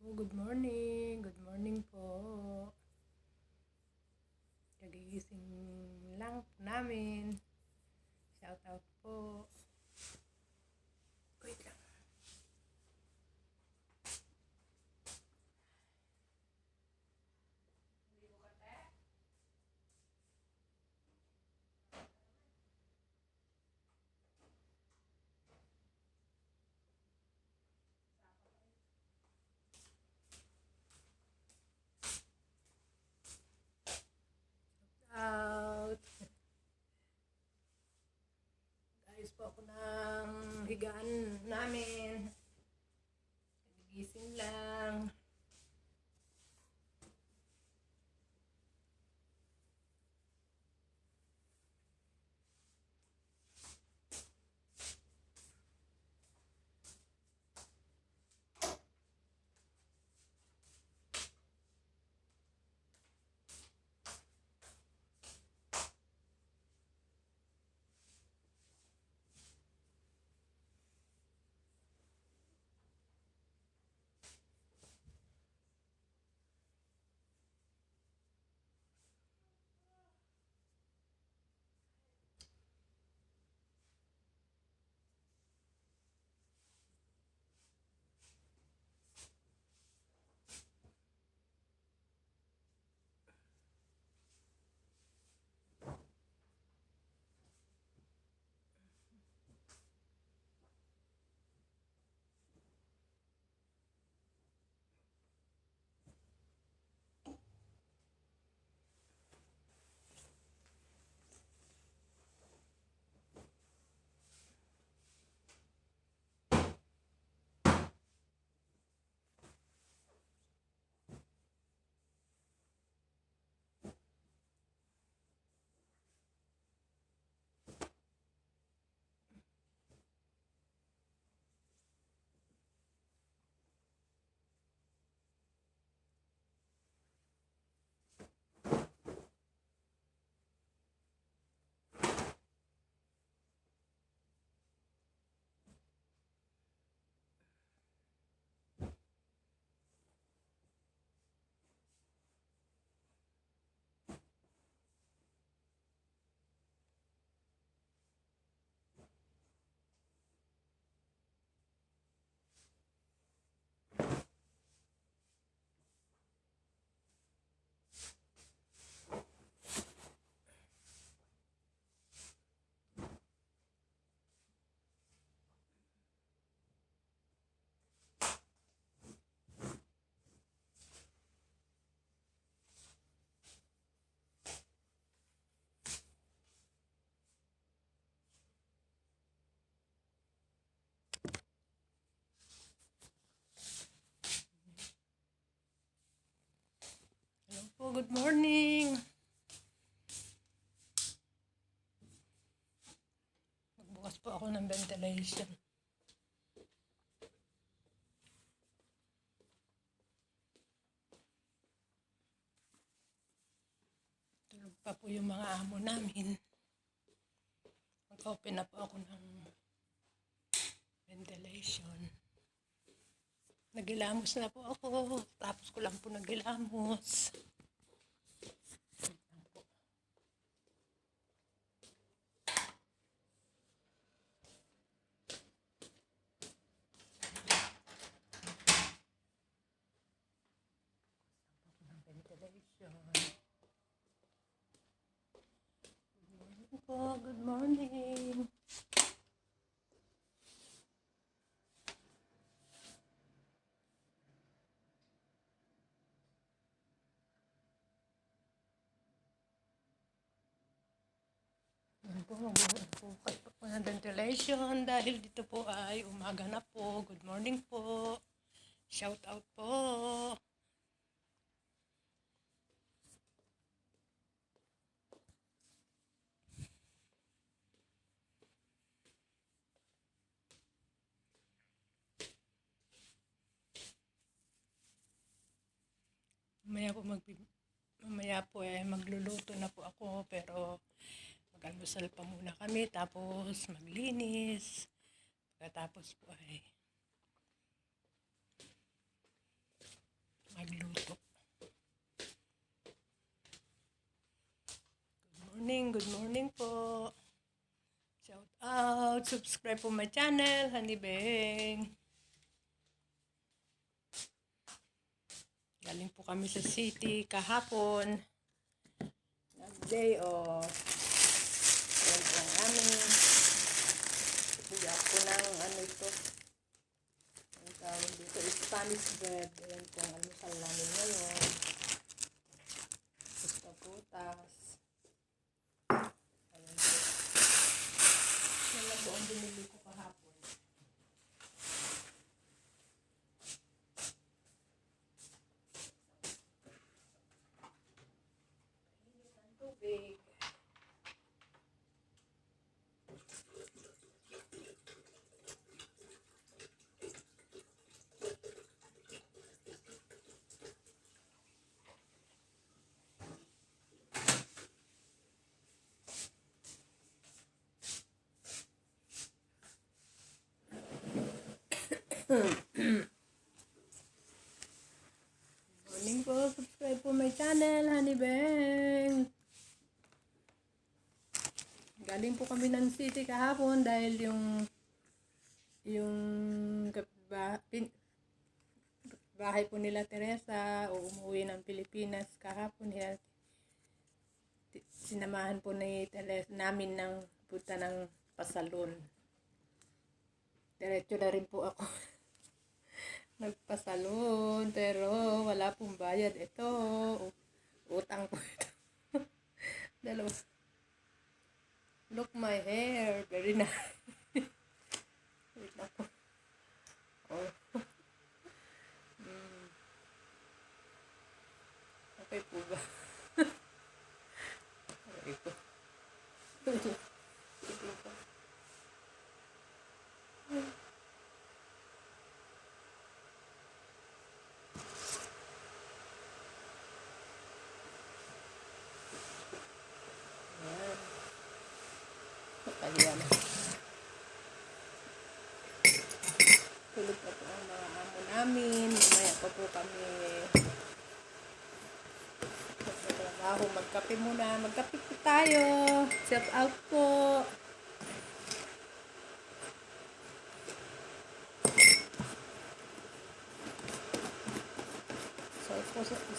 Oh, good morning. Good morning po. Kagigising lang po namin. Shout out po. Wait lang. Out. Ayos po ako ng higaan namin. Kagigising lang. Hello po, good morning. Magbukas po ako ng ventilation. Tulog pa po yung mga amo namin. Mag-open na po ako ng ventilation. Nagilamos na po ako. Tapos ko lang po nagilamos. Ventilation. Good morning po. Good morning. Bukas pa po ng ventilation dahil dito po ay umaga na po. Good morning po. Shout out po. Mamaya po ay magluluto na po ako pero mag-almusal pa muna kami tapos maglinis. Pagkatapos po ay Good morning po. Shout out. Subscribe po my channel, Honey Beng. Galing po kami sa city kahapon. Day off. Yan po ang aming bigyan po ng ano ito. Ang tawag dito, Spanish bread. Yan po ang almusal namin ngayon. Gusto putas. Ayan po. Yan lang po ang binili ko kahapon. Init ang tubig. Morning po, subscribe po my channel, Honey Beng. Galing po kami ng city kahapon dahil yung bahay po nila Teresa o umuwi ng Pilipinas kahapon. Sinamahan po ni Teresa namin ng punta ng pasalon. Diretso na rin po ako nagpasalon, pero wala pong bayad. Ito, utang po ito. Dalawa. Look my hair, very nice. Wait lang po. Oh. Okay po ba? Okay po. Okay po. Kaya na. Tulog pa po ang mga amo namin. Mamaya pa po kami magtrabaho. Magkape muna. Magkape po tayo. Shout out po.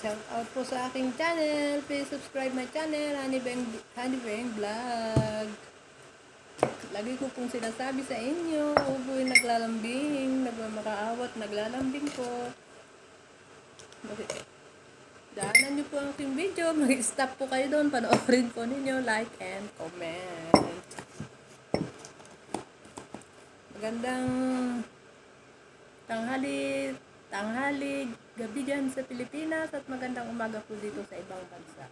Shout out po sa aking channel. Please subscribe my channel, Honey Beng Vlog. Lagi ko pong sinasabi sa inyo, huwag po yung naglalambing, nagmamakaawat, naglalambing po. Daanan nyo po ang aking video, mag-stop po kayo doon, panoorin po ninyo, like and comment. Magandang tanghali, gabi dyan sa Pilipinas at magandang umaga po dito sa ibang bansa.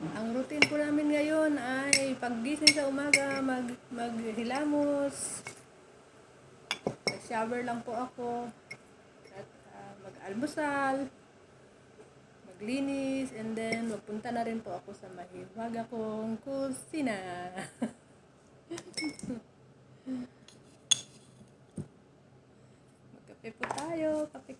Ang routine po namin ngayon ay paggising sa umaga, maghilamos, mag-shower lang po ako, at mag-almusal, maglinis, and then magpunta na rin po ako sa mahiwaga kong kusina. Magkape po tayo, kape.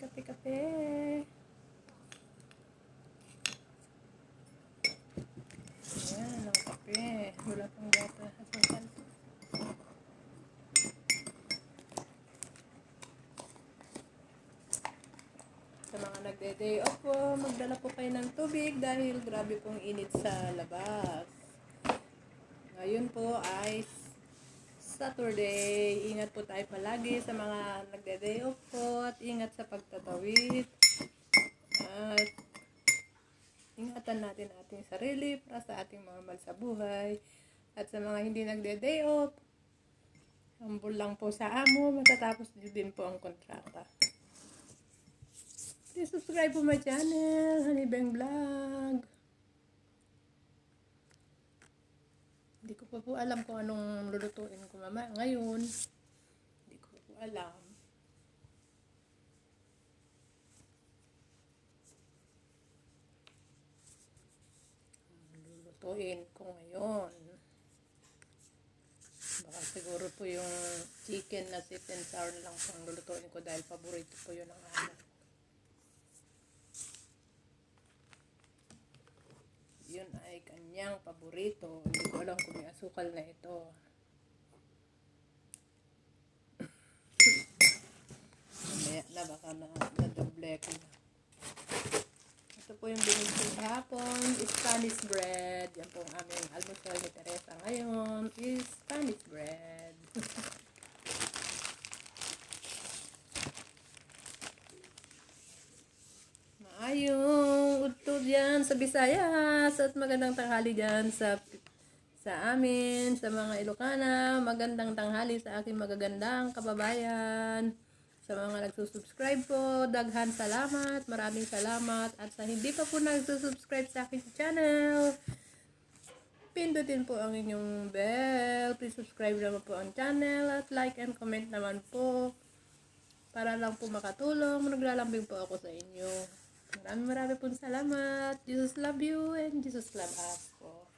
Ayan, ang kape. Wala pang gata. Sa mga nagde-day off po, magdala po kayo ng tubig dahil grabe pong init sa labas. Ngayon po ay Saturday. Ingat po tayo palagi sa mga nagde-day off po at ingat sa pagtatawid. At ingatan natin ating sarili para sa ating mga mahal sa buhay. At sa mga hindi nagde-day off, humble lang po sa amo, matatapos din po ang kontrata. Please subscribe po my channel, Honey Beng Vlog. Hindi ko pa po alam kung anong lulutuin ko mama ngayon. Hindi ko pa po alam. Lulutuin ko ngayon. Baka siguro po yung chicken na sweet and sour lang po ang lulutuin ko dahil paborito po yun ng anak. Yun ay kanya. kanyang paborito. Hindi ko alam kung may asukal na ito. Mamaya na, baka na-double ko na. Ito po yung binili ko kahapon, Spanish bread. Yan po ang aming almusal ni Teresa ngayon, is Spanish bread. Maayong udto dyan sa Visayas at magandang tanghali dyan sa amin, sa mga Ilocana. Magandang tanghali sa aking magagandang kababayan. Sa mga nagsusubscribe po, daghan salamat, maraming salamat. At sa hindi pa po nagsusubscribe sa aking channel, pindutin po ang inyong bell. Please subscribe naman po ang channel at like and comment naman po para lang po makatulong. Naglalambing po ako sa inyo. Maraming pong salamat. Jesus love you and Jesus love us po.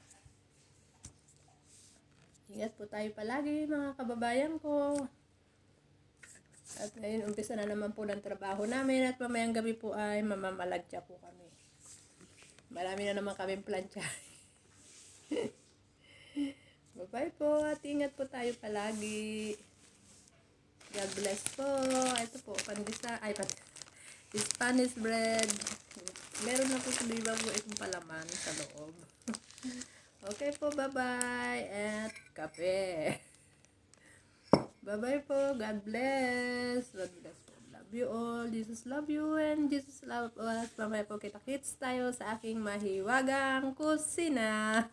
Ingat po tayo palagi mga kababayan ko. At ngayon, umpisa na naman po ng trabaho namin at mamayang gabi po ay mamamalagtya po kami. Marami na naman kaming plancha. Bye-bye po at ingat po tayo palagi. God bless po. Ito po, Spanish bread. Meron na po sa iba po itong palaman sa loob. Okay po, bye-bye at kape. Bye-bye po. God bless. God bless po. Love you all. Jesus love you and Jesus love us. Mamaya po kita-kits tayo sa aking mahiwagang kusina.